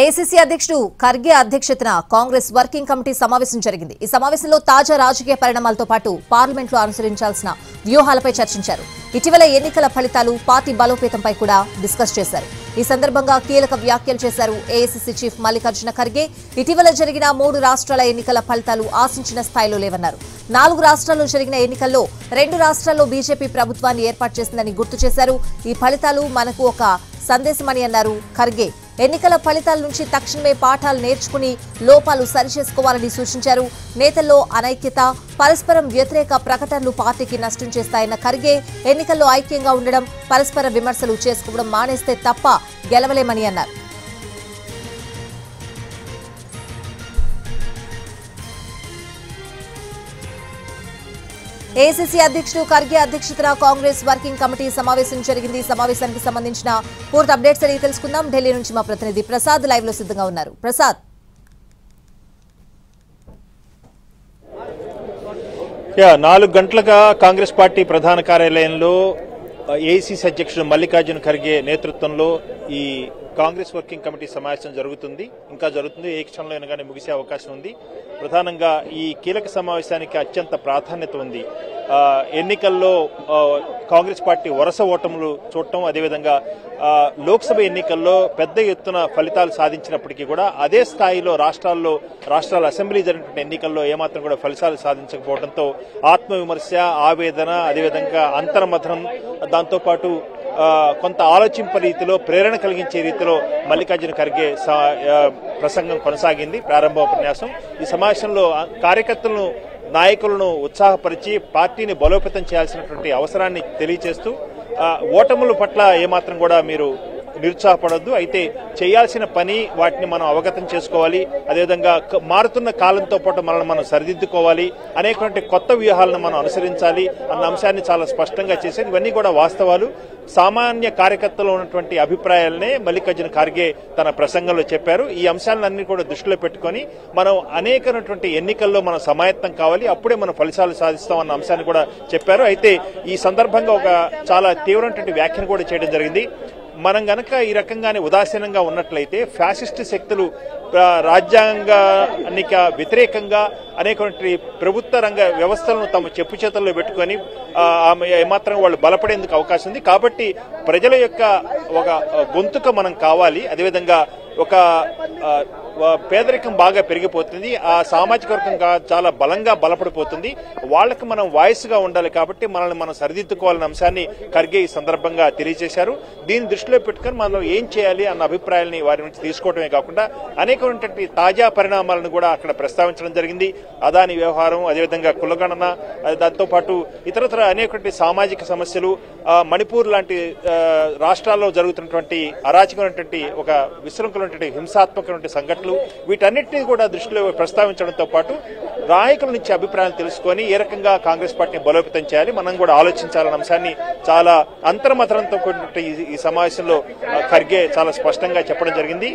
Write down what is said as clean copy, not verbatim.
AICC అధ్యక్షుడు ఖర్గే అధ్యక్షతన Congress working committee సమావేశం జరిగింది. ఈ సమావేశంలో తాజా రాజకీయ పరిణామాలతో పాటు పార్లమెంట్లో అనుసరించాల్సిన వ్యూహాలపై చర్చించారు. ఇటీవల ఎన్నికల ఫలితాలు, పార్టీ బలోపేతంపై కూడా డిస్కస్ చేశారు. ఈ సందర్భంగా కీలక వ్యాఖ్యలు చేశారు ఏఐసీసీ చీఫ్ మల్లికార్జున ఖర్గే. ఇటీవల జరిగిన 3 రాష్ట్రాల ఎన్నికల ఫలితాలు ఆశించిన స్థాయిలో లేవన్నారు. 4 రాష్ట్రాల్లో జరిగిన ఎన్నికల్లో 2 రాష్ట్రాల్లో బీజేపీ ప్రభుత్వాన్ని ఏర్పాటు చేసిందని గుర్తు చేశారు. ఈ ఫలితాలు మనకు ఒక సందేశమని అన్నారు ఖర్గే. ఎన్నికల ఫలితాల నుంచి తక్షణమే పాఠాలు నేర్చుకుని లోపాలు సరిచేసుకోవాలని సూచించారు. నేతల్లో అనైక్యత, పరస్పరం వ్యతిరేక ప్రకటనలు పార్టీకి నష్టం చేస్తాయన్న ఖర్గే ఎన్నికల్లో ఐక్యంగా ఉండడం, పరస్పర విమర్శలు చేసుకోవడం మానేస్తే తప్ప గెలవలేమని అన్నారు. ఏఐసీసీ అధ్యక్షుడు ఖర్గే అధ్యక్షతన కాంగ్రెస్ వర్కింగ్ కమిటీ సమావేశం జరిగింది. సమావేశానికి సంబంధించిన పూర్తి అప్డేట్స్ అడిగి తెలుసుకుందాం. ఢిల్లీ నుంచి మా ప్రతినిధి ప్రసాద్ లైవ్ లో సిద్ధంగా ఉన్నారు. ప్రసాద్, 4 గంటలుగా కాంగ్రెస్ పార్టీ ప్రధాన కార్యాలయంలో ఏఐసీసీ అధ్యక్షుడు మల్లికార్జున ఖర్గే నేతృత్వంలో ఈ కాంగ్రెస్ వర్కింగ్ కమిటీ సమావేశం జరుగుతుంది. ఇంకా జరుగుతుంది. ఏ క్షణంలో అయినా ముగిసే అవకాశం ఉంది. ప్రధానంగా ఈ కీలక సమావేశానికి అత్యంత ప్రాధాన్యత ఉంది. ఎన్నికల్లో కాంగ్రెస్ పార్టీ వరుస ఓటములు చూడటం, అదేవిధంగా లోక్సభ ఎన్నికల్లో పెద్ద ఎత్తున ఫలితాలు సాధించినప్పటికీ కూడా అదే స్థాయిలో రాష్ట్రాల అసెంబ్లీ జరిగినటువంటి ఎన్నికల్లో ఏమాత్రం కూడా ఫలితాలు సాధించకపోవడంతో ఆత్మవిమర్శ, ఆవేదన, అదేవిధంగా అంతర్మథనం, దాంతోపాటు కొంత ఆలోచింప రీతిలో, ప్రేరణ కలిగించే రీతిలో మల్లికార్జున ఖర్గే ప్రసంగం కొనసాగింది. ప్రారంభ ఉపన్యాసం. ఈ సమావేశంలో కార్యకర్తలను, నాయకులను ఉత్సాహపరిచి పార్టీని బలోపేతం చేయాల్సినటువంటి అవసరాన్ని తెలియజేస్తూ ఓటముల పట్ల ఏమాత్రం కూడా మీరు నిరుత్సాహపడొద్దు, అయితే చేయాల్సిన పని వాటిని మనం అవగతం చేసుకోవాలి, అదేవిధంగా మారుతున్న కాలంతో పాటు మనల్ని మనం సరిదిద్దుకోవాలి, అనేకటువంటి కొత్త వ్యూహాలను మనం అనుసరించాలి అన్న అంశాన్ని చాలా స్పష్టంగా చేశారు. ఇవన్నీ కూడా వాస్తవాలు. సామాన్య కార్యకర్తలు ఉన్నటువంటి అభిప్రాయాలనే మల్లికార్జున ఖర్గే తన ప్రసంగంలో చెప్పారు. ఈ అంశాలన్నీ కూడా దృష్టిలో పెట్టుకుని మనం అనేకమైనటువంటి ఎన్నికల్లో మనం సమాయత్తం కావాలి, అప్పుడే మనం ఫలితాలు సాధిస్తాం అన్న అంశాన్ని కూడా చెప్పారు. అయితే ఈ సందర్భంగా ఒక చాలా తీవ్రమైనటువంటి వ్యాఖ్యను కూడా చేయడం జరిగింది. మనం గనక ఈ రకంగానే ఉదాసీనంగా ఉన్నట్లయితే ఫ్యాసిస్ట్ శక్తులు రాజ్యాంగానికి వ్యతిరేకంగా అనేకటువంటి ప్రభుత్వ రంగ వ్యవస్థలను తమ చెప్పు చేతుల్లో పెట్టుకుని ఏమాత్రం వాళ్ళు బలపడేందుకు అవకాశం ఉంది. కాబట్టి ప్రజల యొక్క ఒక గొంతుక మనం కావాలి. అదేవిధంగా ఒక పేదరికం బాగా పెరిగిపోతుంది, ఆ సామాజిక వర్గం చాలా బలంగా బలపడిపోతుంది. వాళ్లకు మనం వాయిస్ గా ఉండాలి. కాబట్టి మనల్ని మనం సరిదిద్దుకోవాలన్న అంశాన్ని ఖర్గే ఈ సందర్భంగా తెలియజేశారు. దీన్ని దృష్టిలో పెట్టుకుని మనం ఏం చేయాలి అన్న అభిప్రాయాలని వారి నుంచి తీసుకోవడమే కాకుండా అనేకమైనటువంటి తాజా పరిణామాలను కూడా అక్కడ ప్రస్తావించడం జరిగింది. అదాని వ్యవహారం, అదేవిధంగా కులగణన, దాంతోపాటు ఇతరత్ర అనేకటువంటి సామాజిక సమస్యలు, మణిపూర్ లాంటి రాష్ట్రాల్లో జరుగుతున్నటువంటి అరాచకమైనటువంటి ఒక విశృంఖలైనటువంటి హింసాత్మకమైన సంఘటనలు, వీటన్నిటినీ కూడా దృష్టిలో ప్రస్తావించడంతో పాటు నాయకుల నుంచి అభిప్రాయాలు తెలుసుకొని ఏ రకంగా కాంగ్రెస్ పార్టీని బలోపేతం చేయాలి మనం కూడా ఆలోచించాలన్న అంశాన్ని చాలా అంతర్మథనంతో కూడినటువంటి ఈ సమావేశంలో ఖర్గే చాలా స్పష్టంగా చెప్పడం జరిగింది.